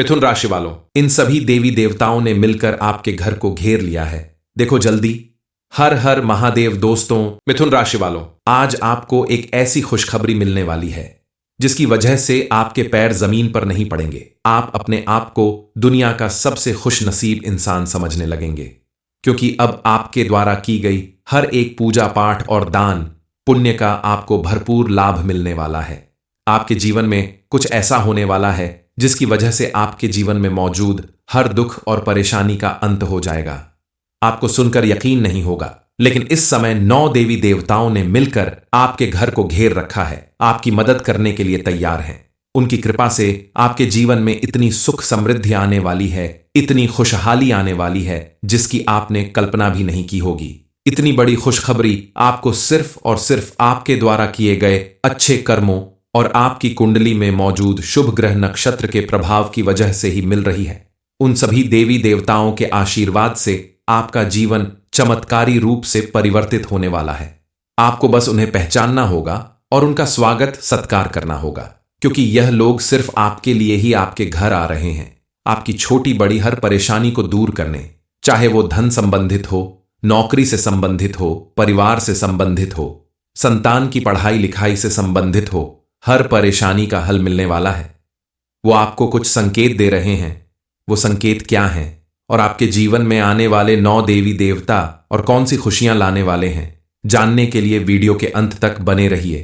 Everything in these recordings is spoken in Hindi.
मिथुन राशि वालों, इन सभी देवी देवताओं ने मिलकर आपके घर को घेर लिया है। देखो जल्दी। हर हर महादेव। दोस्तों मिथुन राशि वालों, आज आपको एक ऐसी खुशखबरी मिलने वाली है जिसकी वजह से आपके पैर जमीन पर नहीं पड़ेंगे। आप अपने आप को दुनिया का सबसे खुशनसीब इंसान समझने लगेंगे, क्योंकि अब आपके द्वारा की गई हर एक पूजा पाठ और दान पुण्य का आपको भरपूर लाभ मिलने वाला है। आपके जीवन में कुछ ऐसा होने वाला है जिसकी वजह से आपके जीवन में मौजूद हर दुख और परेशानी का अंत हो जाएगा। आपको सुनकर यकीन नहीं होगा, लेकिन इस समय 9 देवी देवताओं ने मिलकर आपके घर को घेर रखा है, आपकी मदद करने के लिए तैयार हैं। उनकी कृपा से आपके जीवन में इतनी सुख समृद्धि आने वाली है, इतनी खुशहाली आने वाली है जिसकी आपने कल्पना भी नहीं की होगी। इतनी बड़ी खुशखबरी आपको सिर्फ और सिर्फ आपके द्वारा किए गए अच्छे कर्मों और आपकी कुंडली में मौजूद शुभ ग्रह नक्षत्र के प्रभाव की वजह से ही मिल रही है। उन सभी देवी देवताओं के आशीर्वाद से आपका जीवन चमत्कारी रूप से परिवर्तित होने वाला है। आपको बस उन्हें पहचानना होगा और उनका स्वागत सत्कार करना होगा, क्योंकि यह लोग सिर्फ आपके लिए ही आपके घर आ रहे हैं, आपकी छोटी बड़ी हर परेशानी को दूर करने। चाहे वो धन संबंधित हो, नौकरी से संबंधित हो, परिवार से संबंधित हो, संतान की पढ़ाई लिखाई से संबंधित हो, हर परेशानी का हल मिलने वाला है। वो आपको कुछ संकेत दे रहे हैं। वो संकेत क्या हैं और आपके जीवन में आने वाले 9 देवी देवता और कौन सी खुशियां लाने वाले हैं, जानने के लिए वीडियो के अंत तक बने रहिए।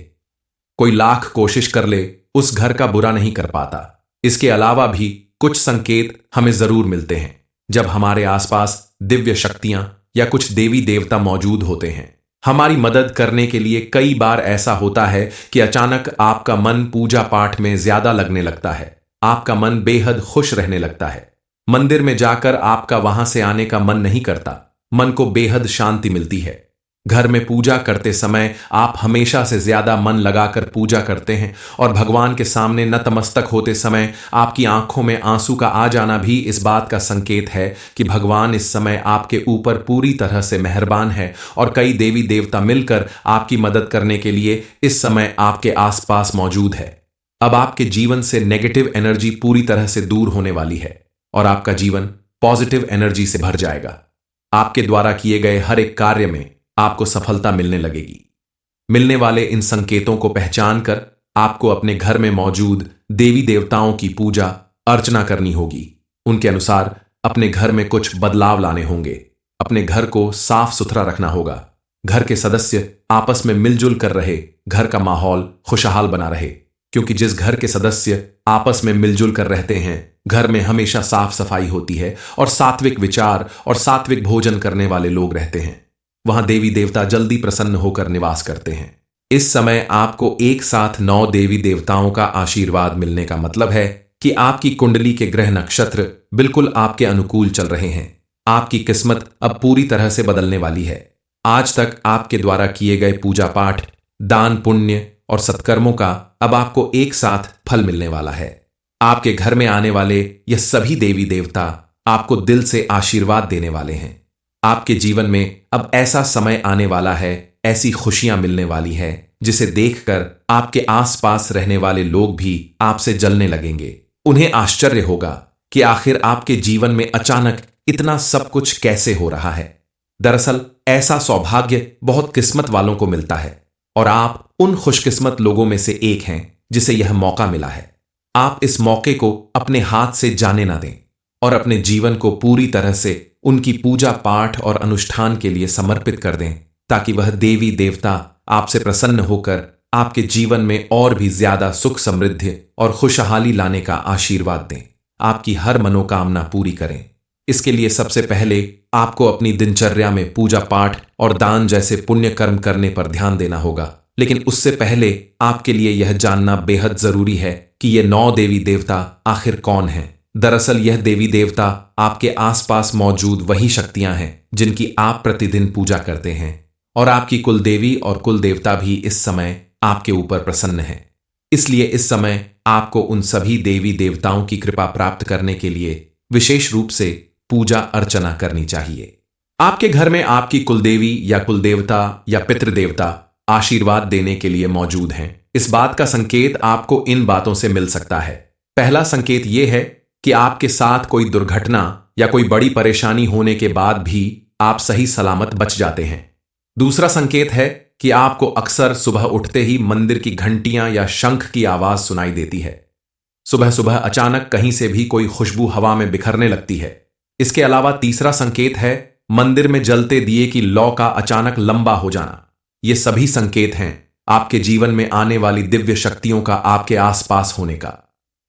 कोई लाख कोशिश कर ले, उस घर का बुरा नहीं कर पाता। इसके अलावा भी कुछ संकेत हमें जरूर मिलते हैं जब हमारे आसपास दिव्य शक्तियां या कुछ देवी देवता मौजूद होते हैं। हमारी मदद करने के लिए कई बार ऐसा होता है कि अचानक आपका मन पूजा पाठ में ज्यादा लगने लगता है, आपका मन बेहद खुश रहने लगता है। मंदिर में जाकर आपका वहां से आने का मन नहीं करता, मन को बेहद शांति मिलती है। घर में पूजा करते समय आप हमेशा से ज्यादा मन लगाकर पूजा करते हैं और भगवान के सामने नतमस्तक होते समय आपकी आंखों में आंसू का आ जाना भी इस बात का संकेत है कि भगवान इस समय आपके ऊपर पूरी तरह से मेहरबान है और कई देवी देवता मिलकर आपकी मदद करने के लिए इस समय आपके आसपास मौजूद है। अब आपके जीवन से नेगेटिव एनर्जी पूरी तरह से दूर होने वाली है और आपका जीवन पॉजिटिव एनर्जी से भर जाएगा। आपके द्वारा किए गए हर एक कार्य में आपको सफलता मिलने लगेगी। मिलने वाले इन संकेतों को पहचान कर आपको अपने घर में मौजूद देवी देवताओं की पूजा अर्चना करनी होगी। उनके अनुसार अपने घर में कुछ बदलाव लाने होंगे। अपने घर को साफ सुथरा रखना होगा। घर के सदस्य आपस में मिलजुल कर रहे, घर का माहौल खुशहाल बना रहे, क्योंकि जिस घर के सदस्य आपस में मिलजुल कर रहते हैं, घर में हमेशा साफ सफाई होती है और सात्विक विचार और सात्विक भोजन करने वाले लोग रहते हैं। वहां देवी देवता जल्दी प्रसन्न होकर निवास करते हैं। इस समय आपको एक साथ 9 देवी देवताओं का आशीर्वाद मिलने का मतलब है कि आपकी कुंडली के ग्रह नक्षत्र बिल्कुल आपके अनुकूल चल रहे हैं। आपकी किस्मत अब पूरी तरह से बदलने वाली है। आज तक आपके द्वारा किए गए पूजा पाठ, दान पुण्य और सत्कर्मों का अब आपको एक साथ फल मिलने वाला है। आपके घर में आने वाले यह सभी देवी देवता आपको दिल से आशीर्वाद देने वाले हैं। आपके जीवन में अब ऐसा समय आने वाला है, ऐसी खुशियां मिलने वाली है जिसे देखकर आपके आसपास रहने वाले लोग भी आपसे जलने लगेंगे। उन्हें आश्चर्य होगा कि आखिर आपके जीवन में अचानक इतना सब कुछ कैसे हो रहा है। दरअसल ऐसा सौभाग्य बहुत किस्मत वालों को मिलता है और आप उन खुशकिस्मत लोगों में से एक हैं जिसे यह मौका मिला है। आप इस मौके को अपने हाथ से जाने ना दें और अपने जीवन को पूरी तरह से उनकी पूजा पाठ और अनुष्ठान के लिए समर्पित कर दें, ताकि वह देवी देवता आपसे प्रसन्न होकर आपके जीवन में और भी ज्यादा सुख समृद्धि और खुशहाली लाने का आशीर्वाद दें, आपकी हर मनोकामना पूरी करें। इसके लिए सबसे पहले आपको अपनी दिनचर्या में पूजा पाठ और दान जैसे पुण्य कर्म करने पर ध्यान देना होगा। लेकिन उससे पहले आपके लिए यह जानना बेहद जरूरी है कि ये 9 देवी देवता आखिर कौन हैं। दरअसल यह देवी देवता आपके आसपास मौजूद वही शक्तियां हैं जिनकी आप प्रतिदिन पूजा करते हैं, और आपकी कुल देवी और कुल देवता भी इस समय आपके ऊपर प्रसन्न हैं। इसलिए इस समय आपको उन सभी देवी देवताओं की कृपा प्राप्त करने के लिए विशेष रूप से पूजा अर्चना करनी चाहिए। आपके घर में आपकी कुलदेवी या कुलदेवता या पितृदेवता आशीर्वाद देने के लिए मौजूद हैं। इस बात का संकेत आपको इन बातों से मिल सकता है। पहला संकेत यह है कि आपके साथ कोई दुर्घटना या कोई बड़ी परेशानी होने के बाद भी आप सही सलामत बच जाते हैं। दूसरा संकेत है कि आपको अक्सर सुबह उठते ही मंदिर की घंटियां या शंख की आवाज सुनाई देती है। सुबह सुबह अचानक कहीं से भी कोई खुशबू हवा में बिखरने लगती है। इसके अलावा तीसरा संकेत है मंदिर में जलते दिए की लौ का अचानक लंबा हो जाना। ये सभी संकेत हैं आपके जीवन में आने वाली दिव्य शक्तियों का आपके आसपास होने का।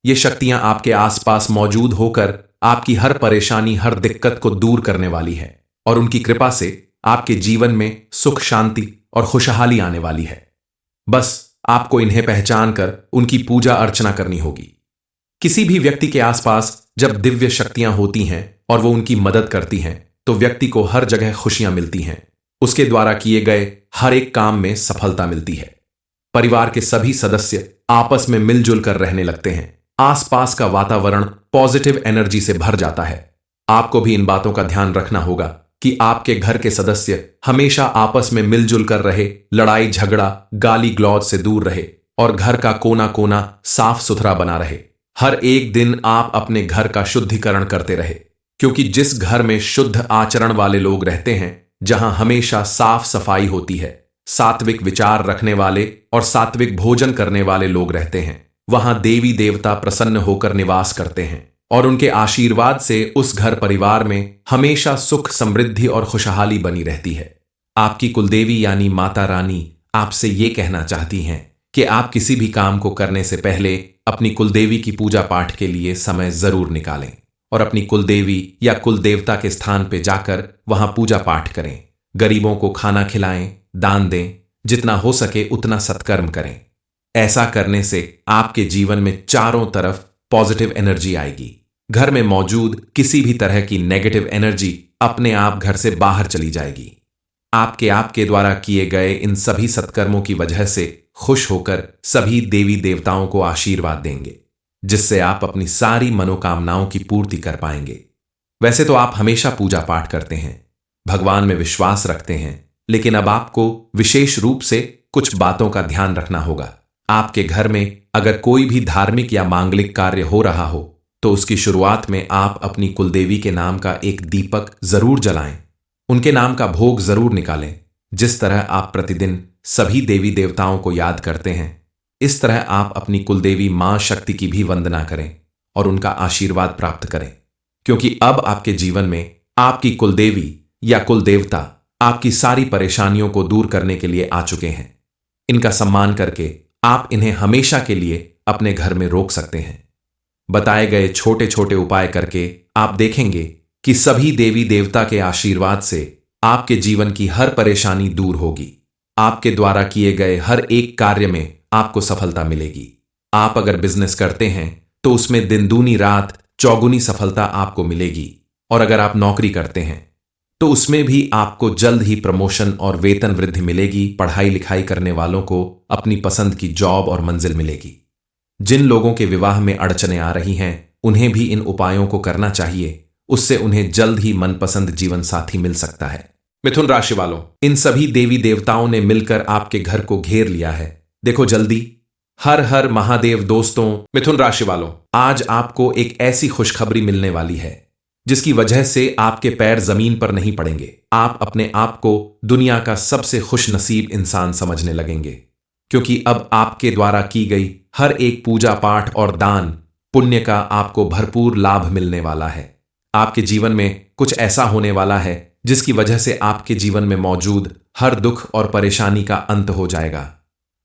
ये शक्तियां आपके आसपास मौजूद होकर आपकी हर परेशानी, हर दिक्कत को दूर करने वाली है और उनकी कृपा से आपके जीवन में सुख, शांति और खुशहाली आने वाली है। बस आपको इन्हें पहचान कर उनकी पूजा अर्चना करनी होगी। किसी भी व्यक्ति के आसपास जब दिव्य शक्तियां होती हैं और वो उनकी मदद करती हैं तो व्यक्ति को हर जगह खुशियां मिलती हैं। उसके द्वारा किए गए हर एक काम में सफलता मिलती है। परिवार के सभी सदस्य आपस में मिलजुल कर रहने लगते हैं। आसपास का वातावरण पॉजिटिव एनर्जी से भर जाता है। आपको भी इन बातों का ध्यान रखना होगा कि आपके घर के सदस्य हमेशा आपस में मिलजुल कर रहे, लड़ाई झगड़ा, गाली गलौज से दूर रहे और घर का कोना कोना साफ सुथरा बना रहे। हर एक दिन आप अपने घर का शुद्धिकरण करते रहे, क्योंकि जिस घर में शुद्ध आचरण वाले लोग रहते हैं, जहां हमेशा साफ सफाई होती है, सात्विक विचार रखने वाले और सात्विक भोजन करने वाले लोग रहते हैं, वहां देवी देवता प्रसन्न होकर निवास करते हैं और उनके आशीर्वाद से उस घर परिवार में हमेशा सुख, समृद्धि और खुशहाली बनी रहती है। आपकी कुलदेवी यानी माता रानी आपसे ये कहना चाहती हैं कि आप किसी भी काम को करने से पहले अपनी कुलदेवी की पूजा पाठ के लिए समय जरूर निकालें और अपनी कुलदेवी या कुलदेवता के स्थान पर जाकर वहां पूजा पाठ करें। गरीबों को खाना खिलाएं, दान दें, जितना हो सके उतना सत्कर्म करें। ऐसा करने से आपके जीवन में चारों तरफ पॉजिटिव एनर्जी आएगी। घर में मौजूद किसी भी तरह की नेगेटिव एनर्जी अपने आप घर से बाहर चली जाएगी। आपके द्वारा किए गए इन सभी सत्कर्मों की वजह से खुश होकर सभी देवी देवताओं को आशीर्वाद देंगे, जिससे आप अपनी सारी मनोकामनाओं की पूर्ति कर पाएंगे। वैसे तो आप हमेशा पूजा पाठ करते हैं, भगवान में विश्वास रखते हैं, लेकिन अब आपको विशेष रूप से कुछ बातों का ध्यान रखना होगा। आपके घर में अगर कोई भी धार्मिक या मांगलिक कार्य हो रहा हो तो उसकी शुरुआत में आप अपनी कुलदेवी के नाम का एक दीपक जरूर जलाएं, उनके नाम का भोग जरूर निकालें। जिस तरह आप प्रतिदिन सभी देवी देवताओं को याद करते हैं, इस तरह आप अपनी कुलदेवी मां शक्ति की भी वंदना करें और उनका आशीर्वाद प्राप्त करें, क्योंकि अब आपके जीवन में आपकी कुलदेवी या कुलदेवता आपकी सारी परेशानियों को दूर करने के लिए आ चुके हैं। इनका सम्मान करके आप इन्हें हमेशा के लिए अपने घर में रोक सकते हैं। बताए गए छोटे छोटे उपाय करके आप देखेंगे कि सभी देवी देवता के आशीर्वाद से आपके जीवन की हर परेशानी दूर होगी। आपके द्वारा किए गए हर एक कार्य में आपको सफलता मिलेगी। आप अगर बिजनेस करते हैं तो उसमें दिन दूनी रात चौगुनी सफलता आपको मिलेगी, और अगर आप नौकरी करते हैं तो उसमें भी आपको जल्द ही प्रमोशन और वेतन वृद्धि मिलेगी। पढ़ाई लिखाई करने वालों को अपनी पसंद की जॉब और मंजिल मिलेगी। जिन लोगों के विवाह में अड़चनें आ रही हैं, उन्हें भी इन उपायों को करना चाहिए, उससे उन्हें जल्द ही मनपसंद जीवन साथी मिल सकता है। मिथुन राशि वालों, इन सभी देवी देवताओं ने मिलकर आपके घर को घेर लिया है। देखो जल्दी। हर हर महादेव। दोस्तों, मिथुन राशि वालों, आज आपको एक ऐसी खुशखबरी मिलने वाली है जिसकी वजह से आपके पैर जमीन पर नहीं पड़ेंगे। आप अपने आप को दुनिया का सबसे खुश नसीब इंसान समझने लगेंगे, क्योंकि अब आपके द्वारा की गई हर एक पूजा पाठ और दान पुण्य का आपको भरपूर लाभ मिलने वाला है। आपके जीवन में कुछ ऐसा होने वाला है जिसकी वजह से आपके जीवन में मौजूद हर दुख और परेशानी का अंत हो जाएगा।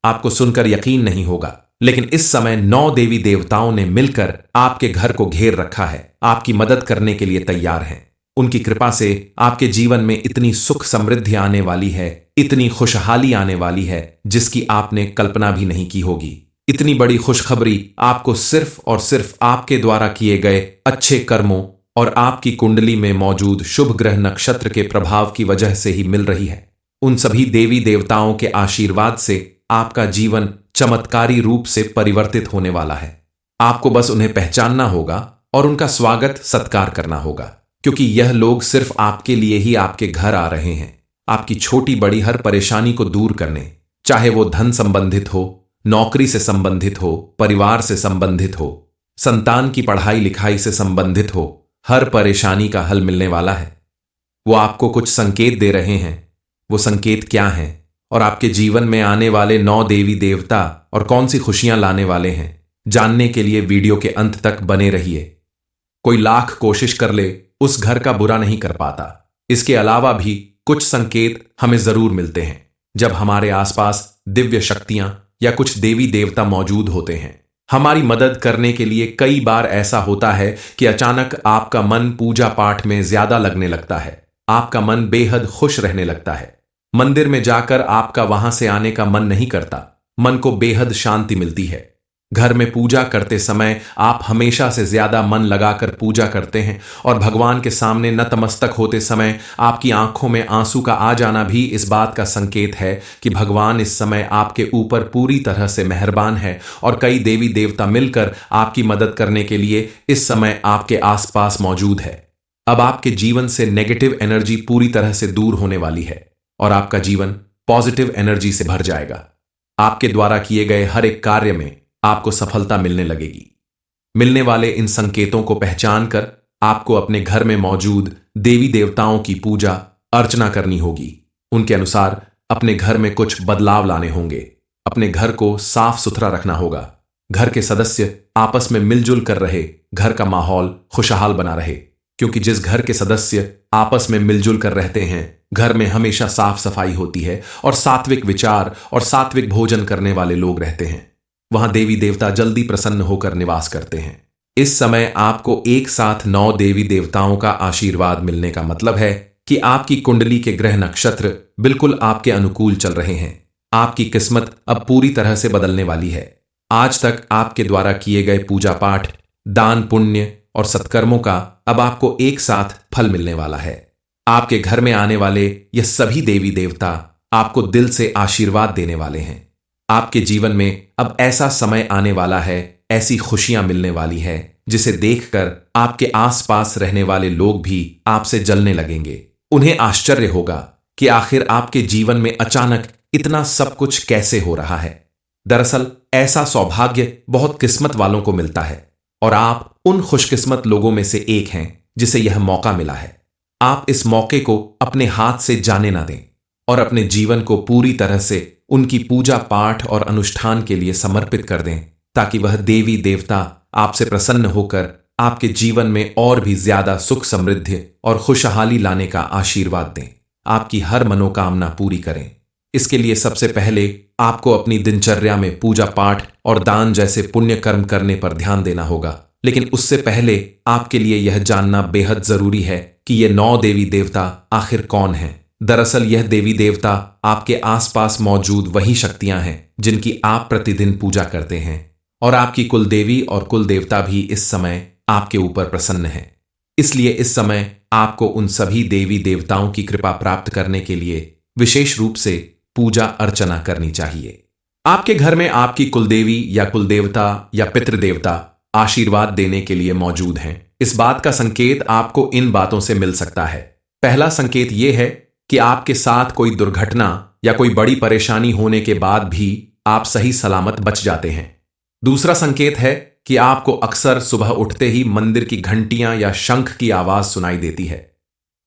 आपको सुनकर यकीन नहीं होगा, लेकिन इस समय 9 देवी देवताओं ने मिलकर आपके घर को घेर रखा है, आपकी मदद करने के लिए तैयार हैं। उनकी कृपा से आपके जीवन में इतनी सुख समृद्धि आने वाली है, इतनी खुशहाली आने वाली है जिसकी आपने कल्पना भी नहीं की होगी। इतनी बड़ी खुशखबरी आपको सिर्फ और सिर्फ आपके द्वारा किए गए अच्छे कर्मों और आपकी कुंडली में मौजूद शुभ ग्रह नक्षत्र के प्रभाव की वजह से ही मिल रही है। उन सभी देवी देवताओं के आशीर्वाद से आपका जीवन चमत्कारी रूप से परिवर्तित होने वाला है। आपको बस उन्हें पहचानना होगा और उनका स्वागत सत्कार करना होगा, क्योंकि यह लोग सिर्फ आपके लिए ही आपके घर आ रहे हैं, आपकी छोटी बड़ी हर परेशानी को दूर करने, चाहे वो धन संबंधित हो, नौकरी से संबंधित हो, परिवार से संबंधित हो, संतान की पढ़ाई लिखाई से संबंधित हो, हर परेशानी का हल मिलने वाला है। वो आपको कुछ संकेत दे रहे हैं। वो संकेत क्या हैं और आपके जीवन में आने वाले 9 देवी देवता और कौन सी खुशियां लाने वाले हैं, जानने के लिए वीडियो के अंत तक बने रहिए। कोई लाख कोशिश कर ले, उस घर का बुरा नहीं कर पाता। इसके अलावा भी कुछ संकेत हमें जरूर मिलते हैं जब हमारे आसपास दिव्य शक्तियां या कुछ देवी देवता मौजूद होते हैं हमारी मदद करने के लिए। कई बार ऐसा होता है कि अचानक आपका मन पूजा पाठ में ज्यादा लगने लगता है। आपका मन बेहद खुश रहने लगता है। मंदिर में जाकर आपका वहां से आने का मन नहीं करता। मन को बेहद शांति मिलती है। घर में पूजा करते समय आप हमेशा से ज्यादा मन लगाकर पूजा करते हैं और भगवान के सामने नतमस्तक होते समय आपकी आंखों में आंसू का आ जाना भी इस बात का संकेत है कि भगवान इस समय आपके ऊपर पूरी तरह से मेहरबान है और कई देवी देवता मिलकर आपकी मदद करने के लिए इस समय आपके आसपास मौजूद है। अब आपके जीवन से नेगेटिव एनर्जी पूरी तरह से दूर होने वाली है और आपका जीवन पॉजिटिव एनर्जी से भर जाएगा। आपके द्वारा किए गए हर एक कार्य में आपको सफलता मिलने लगेगी। मिलने वाले इन संकेतों को पहचान कर आपको अपने घर में मौजूद देवी देवताओं की पूजा अर्चना करनी होगी। उनके अनुसार अपने घर में कुछ बदलाव लाने होंगे। अपने घर को साफ सुथरा रखना होगा। घर के सदस्य आपस में मिलजुल कर रहे, घर का माहौल खुशहाल बना रहे, क्योंकि जिस घर के सदस्य आपस में मिलजुल कर रहते हैं घर में हमेशा साफ सफाई होती है और सात्विक विचार और सात्विक भोजन करने वाले लोग रहते हैं। वहां देवी देवता जल्दी प्रसन्न होकर निवास करते हैं। इस समय आपको एक साथ 9 देवी देवताओं का आशीर्वाद मिलने का मतलब है कि आपकी कुंडली के ग्रह नक्षत्र बिल्कुल आपके अनुकूल चल रहे हैं। आपकी किस्मत अब पूरी तरह से बदलने वाली है। आज तक आपके द्वारा किए गए पूजा पाठ, दान पुण्य और सत्कर्मों का अब आपको एक साथ फल मिलने वाला है। आपके घर में आने वाले ये सभी देवी देवता आपको दिल से आशीर्वाद देने वाले हैं। आपके जीवन में अब ऐसा समय आने वाला है, ऐसी खुशियां मिलने वाली है जिसे देखकर आपके आसपास रहने वाले लोग भी आपसे जलने लगेंगे। उन्हें आश्चर्य होगा कि आखिर आपके जीवन में अचानक इतना सब कुछ कैसे हो रहा है। दरअसल ऐसा सौभाग्य बहुत किस्मत वालों को मिलता है और आप उन खुशकिस्मत लोगों में से एक हैं जिसे यह मौका मिला है। आप इस मौके को अपने हाथ से जाने ना दें और अपने जीवन को पूरी तरह से उनकी पूजा पाठ और अनुष्ठान के लिए समर्पित कर दें, ताकि वह देवी देवता आपसे प्रसन्न होकर आपके जीवन में और भी ज्यादा सुख समृद्धि और खुशहाली लाने का आशीर्वाद दें, आपकी हर मनोकामना पूरी करें। इसके लिए सबसे पहले आपको अपनी दिनचर्या में पूजा पाठ और दान जैसे पुण्य कर्म करने पर ध्यान देना होगा। लेकिन उससे पहले आपके लिए यह जानना बेहद जरूरी है कि ये 9 देवी देवता आखिर कौन हैं। दरअसल यह देवी देवता आपके आसपास मौजूद वही शक्तियां हैं जिनकी आप प्रतिदिन पूजा करते हैं और आपकी कुल देवी और कुल देवता भी इस समय आपके ऊपर प्रसन्न हैं। इसलिए इस समय आपको उन सभी देवी देवताओं की कृपा प्राप्त करने के लिए विशेष रूप से पूजा अर्चना करनी चाहिए। आपके घर में आपकी कुलदेवी या कुलदेवता या पितृदेवता आशीर्वाद देने के लिए मौजूद हैं। इस बात का संकेत आपको इन बातों से मिल सकता है। पहला संकेत यह है कि आपके साथ कोई दुर्घटना या कोई बड़ी परेशानी होने के बाद भी आप सही सलामत बच जाते हैं। दूसरा संकेत है कि आपको अक्सर सुबह उठते ही मंदिर की घंटियां या शंख की आवाज सुनाई देती है।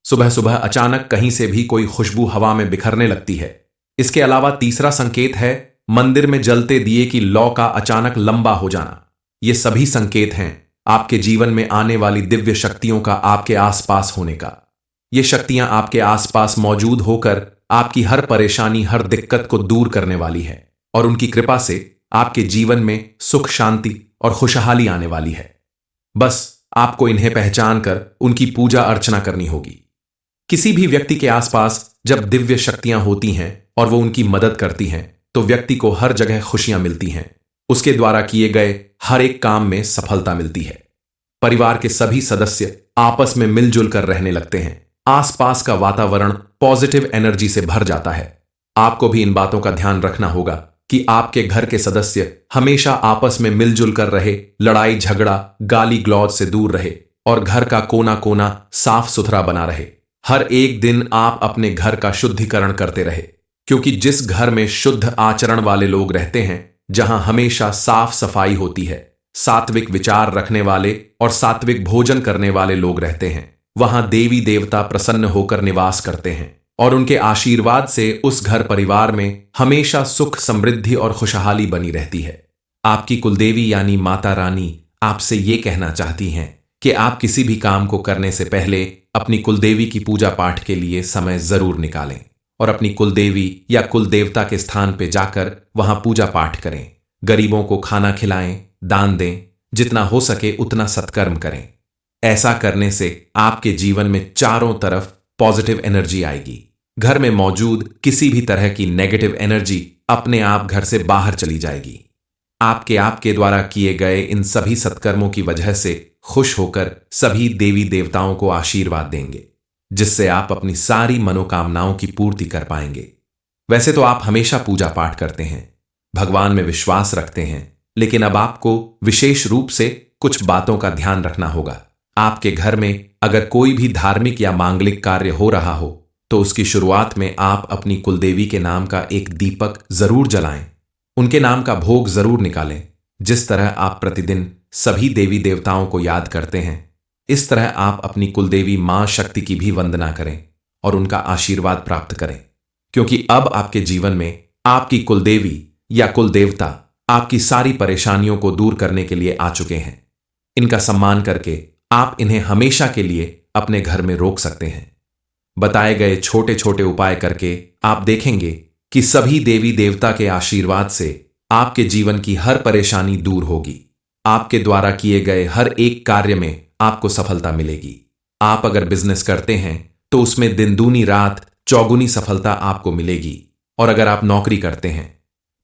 सुबह सुबह अचानक कहीं से भी कोई खुशबू हवा में बिखरने लगती है। इसके अलावा तीसरा संकेत है मंदिर में जलते दिए की लौ का अचानक लंबा हो जाना। ये सभी संकेत हैं आपके जीवन में आने वाली दिव्य शक्तियों का आपके आसपास होने का। ये शक्तियां आपके आसपास मौजूद होकर आपकी हर परेशानी, हर दिक्कत को दूर करने वाली है और उनकी कृपा से आपके जीवन में सुख, शांति और खुशहाली आने वाली है। बस आपको इन्हें पहचान कर उनकी पूजा अर्चना करनी होगी। किसी भी व्यक्ति के आसपास जब दिव्य शक्तियां होती हैं और वो उनकी मदद करती हैं तो व्यक्ति को हर जगह खुशियां मिलती हैं। उसके द्वारा किए गए हर एक काम में सफलता मिलती है। परिवार के सभी सदस्य आपस में मिलजुल कर रहने लगते हैं। आसपास का वातावरण पॉजिटिव एनर्जी से भर जाता है। आपको भी इन बातों का ध्यान रखना होगा कि आपके घर के सदस्य हमेशा आपस में मिलजुल कर रहे, लड़ाई झगड़ा, गाली गलौज से दूर रहे और घर का कोना कोना साफ सुथरा बना रहे। हर एक दिन आप अपने घर का शुद्धिकरण करते रहे, क्योंकि जिस घर में शुद्ध आचरण वाले लोग रहते हैं, जहां हमेशा साफ सफाई होती है, सात्विक विचार रखने वाले और सात्विक भोजन करने वाले लोग रहते हैं। वहां देवी देवता प्रसन्न होकर निवास करते हैं और उनके आशीर्वाद से उस घर परिवार में हमेशा सुख, समृद्धि और खुशहाली बनी रहती है। आपकी कुलदेवी यानी माता रानी आपसे ये कहना चाहती हैं कि आप किसी भी काम को करने से पहले अपनी कुलदेवी की पूजा पाठ के लिए समय जरूर निकालें और अपनी कुलदेवी या कुलदेवता के स्थान पर जाकर वहां पूजा पाठ करें। गरीबों को खाना खिलाएं, दान दें, जितना हो सके उतना सत्कर्म करें। ऐसा करने से आपके जीवन में चारों तरफ पॉजिटिव एनर्जी आएगी। घर में मौजूद किसी भी तरह की नेगेटिव एनर्जी अपने आप घर से बाहर चली जाएगी। आपके द्वारा किए गए इन सभी सत्कर्मों की वजह से खुश होकर सभी देवी देवताओं को आशीर्वाद देंगे, जिससे आप अपनी सारी मनोकामनाओं की पूर्ति कर पाएंगे। वैसे तो आप हमेशा पूजा पाठ करते हैं, भगवान में विश्वास रखते हैं, लेकिन अब आपको विशेष रूप से कुछ बातों का ध्यान रखना होगा। आपके घर में अगर कोई भी धार्मिक या मांगलिक कार्य हो रहा हो तो उसकी शुरुआत में आप अपनी कुलदेवी के नाम का एक दीपक जरूर जलाएं, उनके नाम का भोग जरूर निकालें। जिस तरह आप प्रतिदिन सभी देवी देवताओं को याद करते हैं, इस तरह आप अपनी कुलदेवी मां शक्ति की भी वंदना करें और उनका आशीर्वाद प्राप्त करें, क्योंकि अब आपके जीवन में आपकी कुलदेवी या कुलदेवता आपकी सारी परेशानियों को दूर करने के लिए आ चुके हैं। इनका सम्मान करके आप इन्हें हमेशा के लिए अपने घर में रोक सकते हैं। बताए गए छोटे छोटे उपाय करके आप देखेंगे कि सभी देवी देवता के आशीर्वाद से आपके जीवन की हर परेशानी दूर होगी। आपके द्वारा किए गए हर एक कार्य में आपको सफलता मिलेगी। आप अगर बिजनेस करते हैं तो उसमें दिन दूनी रात चौगुनी सफलता आपको मिलेगी, और अगर आप नौकरी करते हैं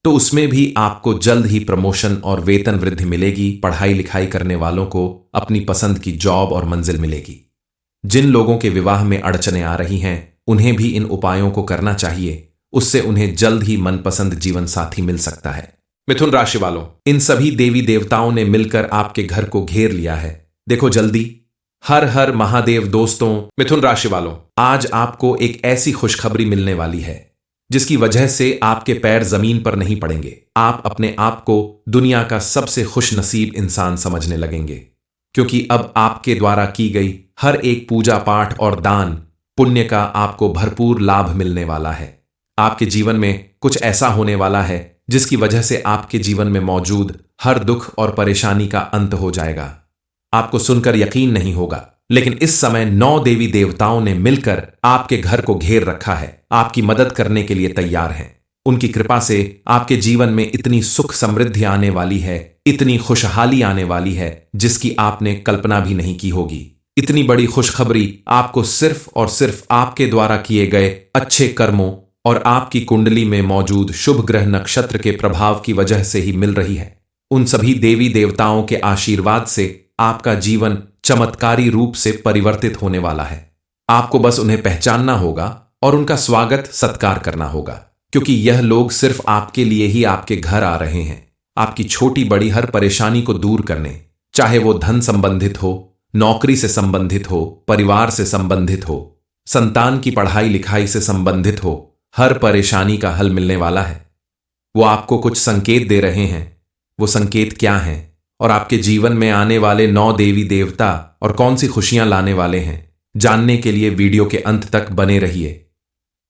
तो उसमें भी आपको जल्द ही प्रमोशन और वेतन वृद्धि मिलेगी। पढ़ाई लिखाई करने वालों को अपनी पसंद की जॉब और मंजिल मिलेगी। जिन लोगों के विवाह में अड़चनें आ रही हैं उन्हें भी इन उपायों को करना चाहिए, उससे उन्हें जल्द ही मनपसंद जीवन साथी मिल सकता है। मिथुन राशि वालों, इन सभी देवी देवताओं ने मिलकर आपके घर को घेर लिया है। देखो जल्दी। हर हर महादेव। दोस्तों, मिथुन राशि वालों, आज आपको एक ऐसी खुशखबरी मिलने वाली है जिसकी वजह से आपके पैर जमीन पर नहीं पड़ेंगे। आप अपने आप को दुनिया का सबसे खुशनसीब इंसान समझने लगेंगे, क्योंकि अब आपके द्वारा की गई हर एक पूजा पाठ और दान पुण्य का आपको भरपूर लाभ मिलने वाला है। आपके जीवन में कुछ ऐसा होने वाला है जिसकी वजह से आपके जीवन में मौजूद हर दुख और परेशानी का अंत हो जाएगा। आपको सुनकर यकीन नहीं होगा, लेकिन इस समय 9 देवी देवताओं ने मिलकर आपके घर को घेर रखा है, आपकी मदद करने के लिए तैयार हैं। उनकी कृपा से आपके जीवन में इतनी सुख समृद्धि आने वाली है, इतनी खुशहाली आने वाली है जिसकी आपने कल्पना भी नहीं की होगी। इतनी बड़ी खुशखबरी आपको सिर्फ और सिर्फ आपके द्वारा किए गए अच्छे कर्मों और आपकी कुंडली में मौजूद शुभ ग्रह नक्षत्र के प्रभाव की वजह से ही मिल रही है। उन सभी देवी देवताओं के आशीर्वाद से आपका जीवन चमत्कारी रूप से परिवर्तित होने वाला है। आपको बस उन्हें पहचानना होगा और उनका स्वागत सत्कार करना होगा, क्योंकि यह लोग सिर्फ आपके लिए ही आपके घर आ रहे हैं, आपकी छोटी बड़ी हर परेशानी को दूर करने। चाहे वो धन संबंधित हो, नौकरी से संबंधित हो, परिवार से संबंधित हो, संतान की पढ़ाई लिखाई से संबंधित हो, हर परेशानी का हल मिलने वाला है। वो आपको कुछ संकेत दे रहे हैं। वो संकेत क्या हैं और आपके जीवन में आने वाले 9 देवी देवता और कौन सी खुशियां लाने वाले हैं, जानने के लिए वीडियो के अंत तक बने रहिए।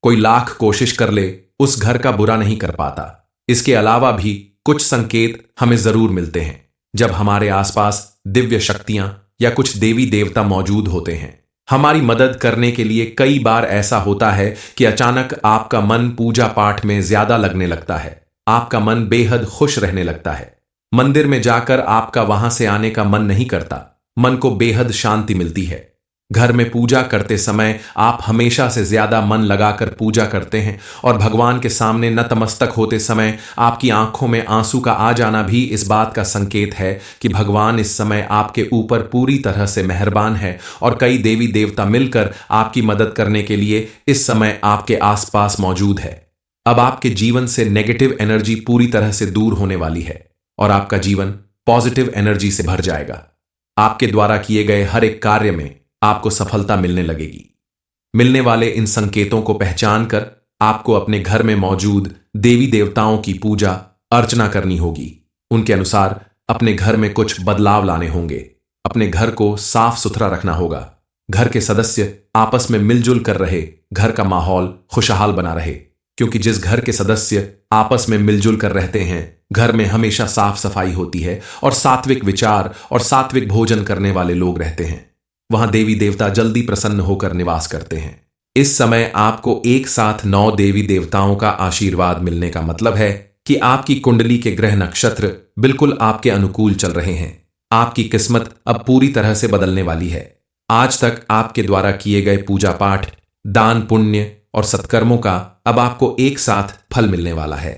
कोई लाख कोशिश कर ले उस घर का बुरा नहीं कर पाता। इसके अलावा भी कुछ संकेत हमें जरूर मिलते हैं जब हमारे आसपास दिव्य शक्तियां या कुछ देवी देवता मौजूद होते हैं। हमारी मदद करने के लिए कई बार ऐसा होता है कि अचानक आपका मन पूजा पाठ में ज्यादा लगने लगता है, आपका मन बेहद खुश रहने लगता है। मंदिर में जाकर आपका वहां से आने का मन नहीं करता, मन को बेहद शांति मिलती है। घर में पूजा करते समय आप हमेशा से ज्यादा मन लगाकर पूजा करते हैं और भगवान के सामने नतमस्तक होते समय आपकी आंखों में आंसू का आ जाना भी इस बात का संकेत है कि भगवान इस समय आपके ऊपर पूरी तरह से मेहरबान है और कई देवी देवता मिलकर आपकी मदद करने के लिए इस समय आपके आसपास मौजूद है। अब आपके जीवन से नेगेटिव एनर्जी पूरी तरह से दूर होने वाली है और आपका जीवन पॉजिटिव एनर्जी से भर जाएगा। आपके द्वारा किए गए हर एक कार्य में आपको सफलता मिलने लगेगी। मिलने वाले इन संकेतों को पहचान कर आपको अपने घर में मौजूद देवी देवताओं की पूजा अर्चना करनी होगी। उनके अनुसार अपने घर में कुछ बदलाव लाने होंगे। अपने घर को साफ सुथरा रखना होगा। घर के सदस्य आपस में मिलजुल कर रहे, घर का माहौल खुशहाल बना रहे, क्योंकि जिस घर के सदस्य आपस में मिलजुल कर रहते हैं, घर में हमेशा साफ सफाई होती है और सात्विक विचार और सात्विक भोजन करने वाले लोग रहते हैं। वहां देवी देवता जल्दी प्रसन्न होकर निवास करते हैं। इस समय आपको एक साथ 9 देवी देवताओं का आशीर्वाद मिलने का मतलब है कि आपकी कुंडली के ग्रह नक्षत्र बिल्कुल आपके अनुकूल चल रहे हैं। आपकी किस्मत अब पूरी तरह से बदलने वाली है। आज तक आपके द्वारा किए गए पूजा पाठ, दान पुण्य और सत्कर्मों का अब आपको एक साथ फल मिलने वाला है।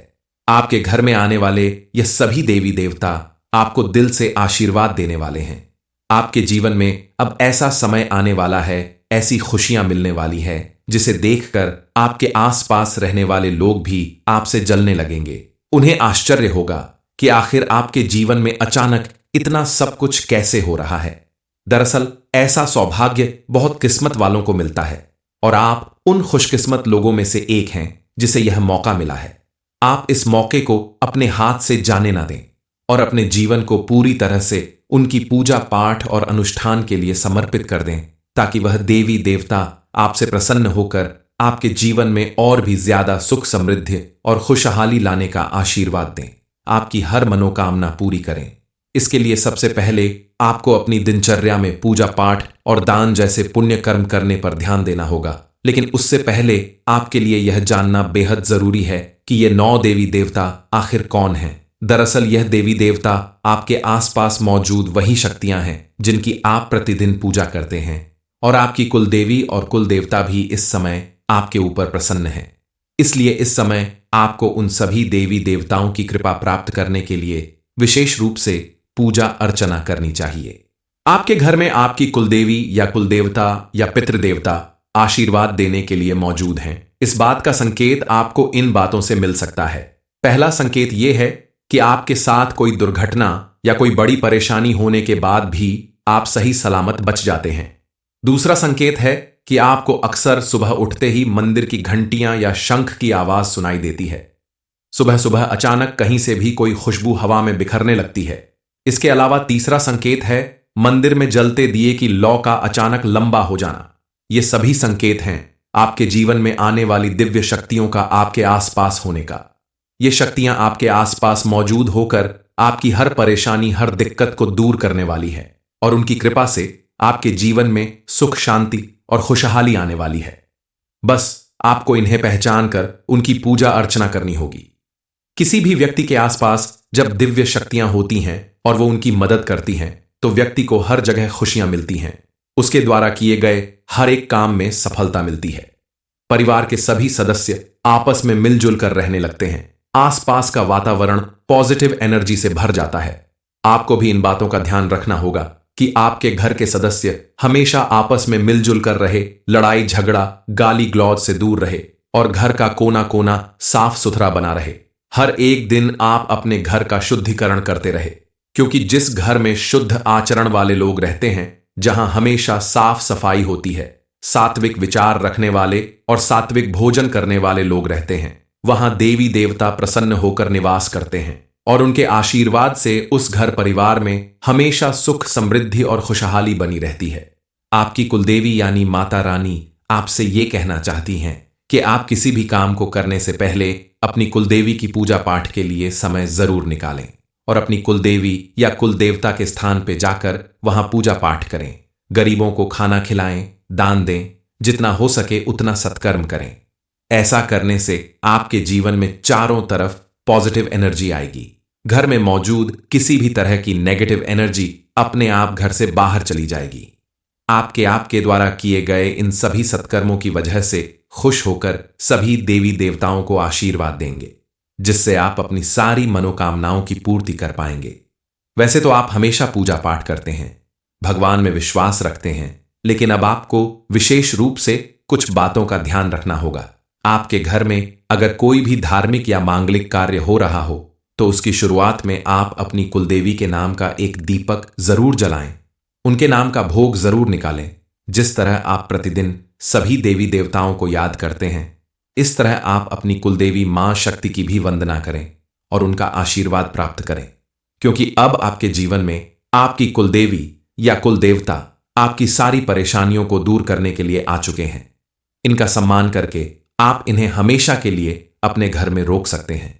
आपके घर में आने वाले ये सभी देवी देवता आपको दिल से आशीर्वाद देने वाले हैं। आपके जीवन में अब ऐसा समय आने वाला है, ऐसी खुशियां मिलने वाली है, जिसे देखकर आपके आसपास रहने वाले लोग भी आपसे जलने लगेंगे। उन्हें आश्चर्य होगा कि आखिर आपके जीवन में अचानक इतना सब कुछ कैसे हो रहा है। दरअसल ऐसा सौभाग्य बहुत किस्मत वालों को मिलता है और आप उन खुशकिस्मत लोगों में से एक हैं जिसे यह मौका मिला है। आप इस मौके को अपने हाथ से जाने ना दें और अपने जीवन को पूरी तरह से उनकी पूजा पाठ और अनुष्ठान के लिए समर्पित कर दें, ताकि वह देवी देवता आपसे प्रसन्न होकर आपके जीवन में और भी ज्यादा सुख समृद्धि और खुशहाली लाने का आशीर्वाद दें, आपकी हर मनोकामना पूरी करें। इसके लिए सबसे पहले आपको अपनी दिनचर्या में पूजा पाठ और दान जैसे पुण्य कर्म करने पर ध्यान देना होगा। लेकिन उससे पहले आपके लिए यह जानना बेहद जरूरी है कि ये 9 देवी देवता आखिर कौन हैं। दरअसल यह देवी देवता आपके आसपास मौजूद वही शक्तियां हैं जिनकी आप प्रतिदिन पूजा करते हैं, और आपकी कुल देवी और कुल देवता भी इस समय आपके ऊपर प्रसन्न हैं। इसलिए इस समय आपको उन सभी देवी देवताओं की कृपा प्राप्त करने के लिए विशेष रूप से पूजा अर्चना करनी चाहिए। आपके घर में आपकी कुलदेवी या कुलदेवता या पितृदेवता आशीर्वाद देने के लिए मौजूद हैं। इस बात का संकेत आपको इन बातों से मिल सकता है। पहला संकेत यह है कि आपके साथ कोई दुर्घटना या कोई बड़ी परेशानी होने के बाद भी आप सही सलामत बच जाते हैं। दूसरा संकेत है कि आपको अक्सर सुबह उठते ही मंदिर की घंटियां या शंख की आवाज सुनाई देती है। सुबह सुबह अचानक कहीं से भी कोई खुशबू हवा में बिखरने लगती है। इसके अलावा तीसरा संकेत है मंदिर में जलते दिए की लौ का अचानक लंबा हो जाना। ये सभी संकेत हैं आपके जीवन में आने वाली दिव्य शक्तियों का आपके आसपास होने का। ये शक्तियां आपके आसपास मौजूद होकर आपकी हर परेशानी, हर दिक्कत को दूर करने वाली है, और उनकी कृपा से आपके जीवन में सुख, शांति और खुशहाली आने वाली है। बस आपको इन्हें पहचान कर उनकी पूजा अर्चना करनी होगी। किसी भी व्यक्ति के आसपास जब दिव्य शक्तियां होती हैं और वो उनकी मदद करती हैं, तो व्यक्ति को हर जगह खुशियां मिलती हैं। उसके द्वारा किए गए हर एक काम में सफलता मिलती है। परिवार के सभी सदस्य आपस में मिलजुल कर रहने लगते हैं। आसपास का वातावरण पॉजिटिव एनर्जी से भर जाता है। आपको भी इन बातों का ध्यान रखना होगा कि आपके घर के सदस्य हमेशा आपस में मिलजुल कर रहे, लड़ाई झगड़ा, गाली गलौज से दूर रहे और घर का कोना कोना साफ सुथरा बना रहे। हर एक दिन आप अपने घर का शुद्धिकरण करते रहे, क्योंकि जिस घर में शुद्ध आचरण वाले लोग रहते हैं, जहां हमेशा साफ सफाई होती है, सात्विक विचार रखने वाले और सात्विक भोजन करने वाले लोग रहते हैं, वहां देवी देवता प्रसन्न होकर निवास करते हैं, और उनके आशीर्वाद से उस घर परिवार में हमेशा सुख, समृद्धि और खुशहाली बनी रहती है। आपकी कुलदेवी यानी माता रानी आपसे ये कहना चाहती हैं कि आप किसी भी काम को करने से पहले अपनी कुलदेवी की पूजा पाठ के लिए समय जरूर निकालें और अपनी कुलदेवी या कुलदेवता के स्थान पर जाकर वहां पूजा पाठ करें। गरीबों को खाना खिलाएं, दान दें, जितना हो सके उतना सत्कर्म करें। ऐसा करने से आपके जीवन में चारों तरफ पॉजिटिव एनर्जी आएगी। घर में मौजूद किसी भी तरह की नेगेटिव एनर्जी अपने आप घर से बाहर चली जाएगी। आपके द्वारा किए गए इन सभी सत्कर्मों की वजह से खुश होकर सभी देवी देवताओं को आशीर्वाद देंगे, जिससे आप अपनी सारी मनोकामनाओं की पूर्ति कर पाएंगे। वैसे तो आप हमेशा पूजा पाठ करते हैं, भगवान में विश्वास रखते हैं, लेकिन अब आपको विशेष रूप से कुछ बातों का ध्यान रखना होगा। आपके घर में अगर कोई भी धार्मिक या मांगलिक कार्य हो रहा हो, तो उसकी शुरुआत में आप अपनी कुलदेवी के नाम का एक दीपक जरूर जलाएं, उनके नाम का भोग जरूर निकालें। जिस तरह आप प्रतिदिन सभी देवी देवताओं को याद करते हैं, इस तरह आप अपनी कुलदेवी मां शक्ति की भी वंदना करें और उनका आशीर्वाद प्राप्त करें, क्योंकि अब आपके जीवन में आपकी कुलदेवी या कुलदेवता आपकी सारी परेशानियों को दूर करने के लिए आ चुके हैं। इनका सम्मान करके आप इन्हें हमेशा के लिए अपने घर में रोक सकते हैं।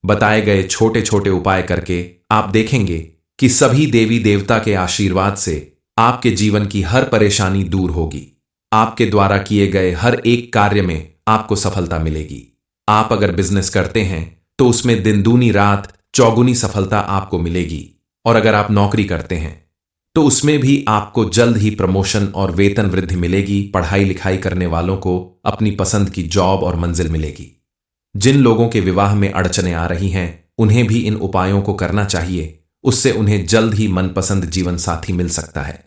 बताए गए छोटे छोटे उपाय करके आप देखेंगे कि सभी देवी देवता के आशीर्वाद से आपके जीवन की हर परेशानी दूर होगी। आपके द्वारा किए गए हर एक कार्य में आपको सफलता मिलेगी। आप अगर बिजनेस करते हैं तो उसमें दिन दूनी रात चौगुनी सफलता आपको मिलेगी, और अगर आप नौकरी करते हैं तो उसमें भी आपको जल्द ही प्रमोशन और वेतन वृद्धि मिलेगी। पढ़ाई लिखाई करने वालों को अपनी पसंद की जॉब और मंजिल मिलेगी। जिन लोगों के विवाह में अड़चनें आ रही हैं उन्हें भी इन उपायों को करना चाहिए, उससे उन्हें जल्द ही मनपसंद जीवन साथी मिल सकता है।